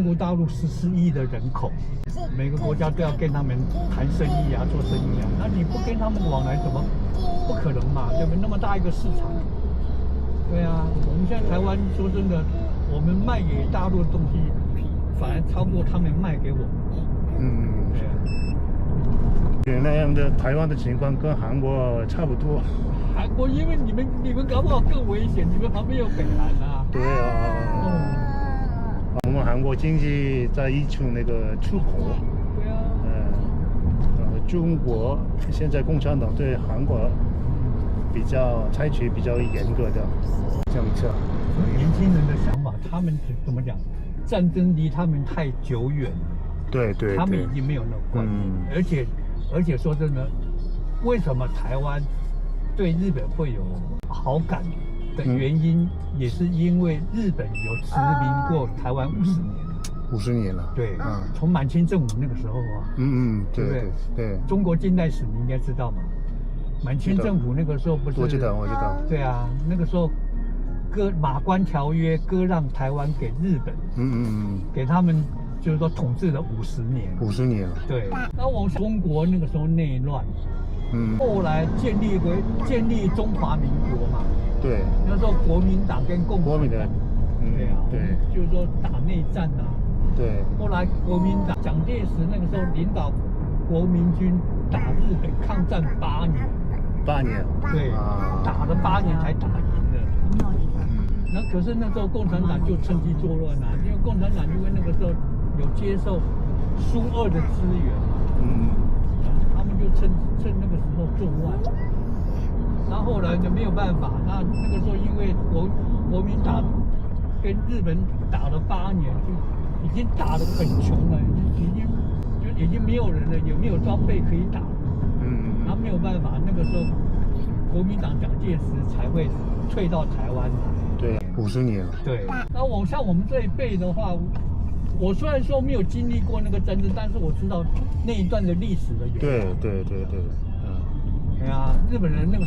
中国大陆14亿的人口，每个国家都要跟他们谈生意啊，做生意啊。那你不跟他们往来，怎么不可能嘛？对不对？那么大一个市场，对啊。我们现在台湾说真的，我们卖给大陆的东西，反而超过他们卖给我们。对啊。那样的台湾的情况跟韩国差不多。韩国因为你们搞不好更危险，你们旁边有北韩啊。对啊。我们韩国经济在一处那个出口。对啊。中国现在共产党对韩国采取比较严格的政策。年轻人的想法，他们怎么讲？战争离他们太久远了。对，他们已经没有那个观念。而且说真的，为什么台湾对日本会有好感的原因，也是因为日本有殖民过台湾50年。50年了。对，从满清政府那个时候啊。对。中国近代史你应该知道嘛？满清政府那个时候不是？我知道。对啊，那个时候马关条约割让台湾给日本。给他们。就是说统治了50年，50年了。对，那我们中国那个时候内乱，后来建立中华民国嘛。对，那时候国民党跟共产党，对啊，对，就是说打内战啊。对，后来国民党蒋介石那个时候领导国民军打日本抗战8年。8年。对，打了8年才打赢了。那可是那时候共产党就趁机作乱啊，因为共产党因为那个时候。有接受苏俄的支援嘛？他们就趁那个时候作乱，然后后来就没有办法。那个时候因为国民党跟日本打了8年，就已经打得很穷了，已经没有人了，也没有装备可以打。然后没有办法，那个时候国民党蒋介石才会退到台湾来。对，50年了。对。那像我们这一辈的话。我虽然说没有经历过那个战争，但是我知道那一段的历史的原因。对。对啊，日本人那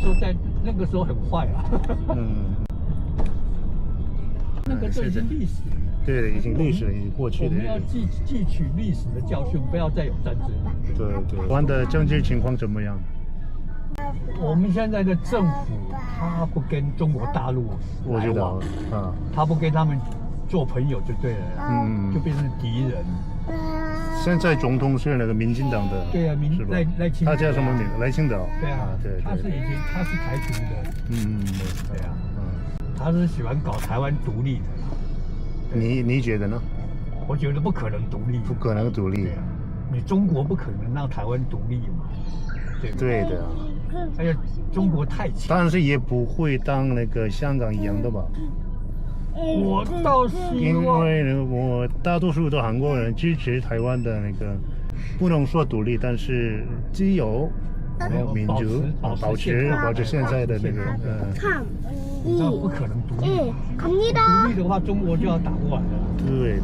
个时候很坏啊。那个就已经历史了。对，已经历史了，已经过去了。我们要汲取历史的教训，不要再有战争。对。台湾的政治情况怎么样？我们现在的政府，他不跟中国大陆来往，他不跟他们。做朋友就对了，就变成敌人。现在总统是那个民进党的，对啊，赖清德，他叫什么名？赖清德。对啊，对，他是台独的，对啊，他是喜欢搞台湾独立的。你觉得呢？我觉得不可能独立，不可能独立。你中国不可能让台湾独立嘛？对的。而且中国太强，但是也不会当那个香港一样的吧？我倒希望，因为我大多数的韩国人支持台湾的那个，不能说独立，但是自由，还有民主，保持现在的那个你知道不可能独立，独立的话，中国就要打过来了。对。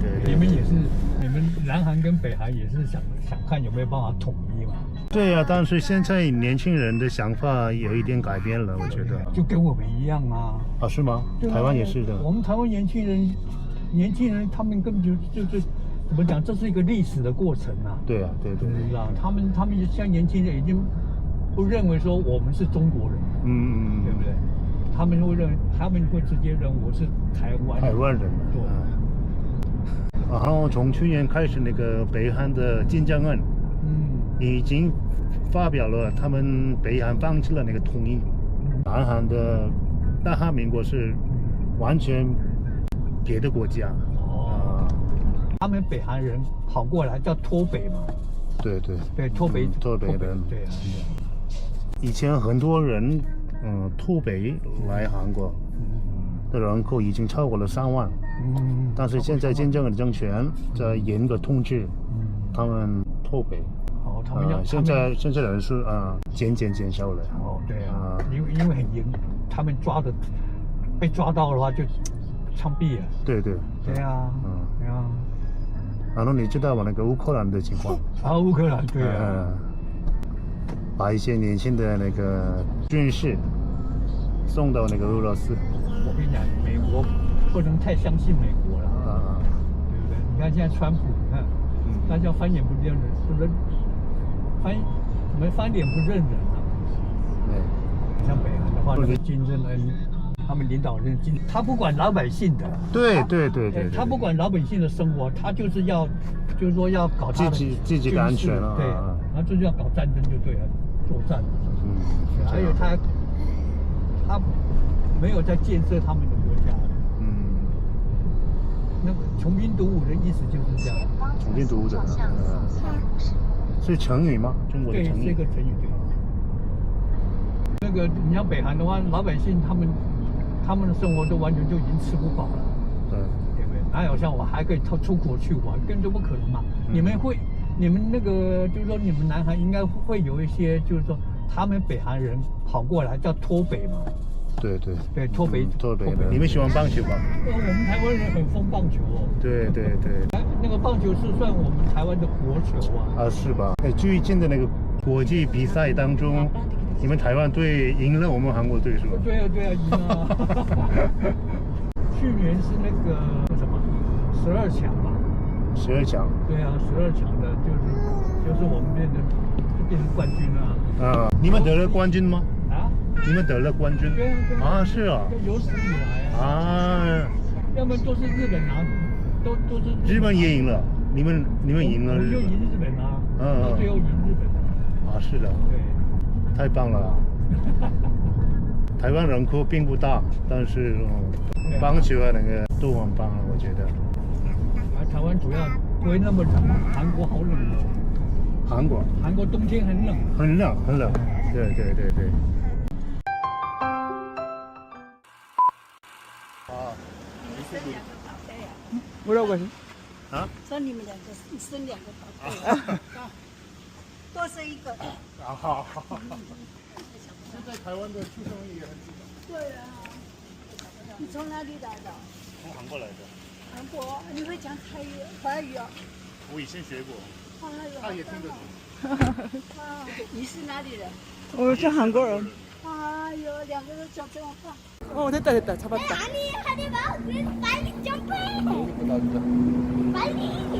你们南韩跟北韩也是想看有没有办法统一嘛？对啊，但是现在年轻人的想法有一点改变了，我觉得。就跟我们一样啊。是吗？台湾也是的。我们台湾年轻人他们根本就是怎么讲？这是一个历史的过程啊。对啊，对。知道他们像年轻人已经不认为说我们是中国人，对不对？他们会直接认为我是台湾人。对。然后从去年开始，那个北韩的金正恩，已经发表了他们北韩放弃了那个统一，南韩的大韩民国是完全别的国家。他们北韩人跑过来叫脱北嘛？对，脱北人。对啊。以前很多人脱北来韩国的人口已经超过了3万。但是现在金正恩的政权在严格统治，他们脱北。现在人数渐少了。对啊，因为很严，他们被抓到的话就枪毙了。对啊。然后你知道吗？那个乌克兰的情况？乌克兰对啊。把一些年轻的那个军士送到那个俄罗斯。我跟你讲，美国不能太相信美国了，对不对？看现在川普，你看，他叫翻脸不认人，不认翻脸不认人啊。对，像北韩的话，那个金正恩，他们领导人他不管老百姓的，对，他不管老百姓的生活，他就是说要搞他的自己的安全啊，对，然后就是要搞战争就对了，作战。还有他没有在建设他们的国家。那个穷兵黩武的意思就是这样。穷兵黩武者，是成语吗？中国的成语。对，是一个成语，对。那个你像北韩的话，老百姓他们的生活都完全就已经吃不饱了，对不对？哪有像我还可以出国去玩，根本就不可能嘛。你们那个就是说你们南韩应该会有一些，就是说他们北韩人跑过来叫脱北嘛。对，脱北的。你们喜欢棒球吧？我们台湾人很疯棒球哦。对。那个棒球是算我们台湾的国球啊。啊，是吧？最近的那个国际比赛当中，你们台湾队赢了我们韩国队是吧？对啊，赢了。去年是那个什么12强吧？12强。对啊，12强的就是我们变成冠军了。你们得了冠军吗？你们得了冠军？对啊，是啊。有史以来啊。要么都是日本拿，都是。日本也赢了，你们赢了。我们就赢日本啊。最后赢日本。啊，是的。对。太棒了。台湾人口并不大，但是棒球啊那个都很棒了，我觉得。台湾主要不会那么冷，韩国好冷哦。韩国冬天很冷。很冷。对。뭐라고 하시?说你们两个生2个宝贝，多生1个。现在台湾的出生率也很低。对啊。你从哪里来的？从韩国来的。韩国，你会讲华语哦？我以前学过。他也听得懂。你是哪里人？我是韩国人。哎呦，2个都讲这么快。됐다. 잡았다. 아니, 하지 마. 그래서 빨리 점프해. 빨리.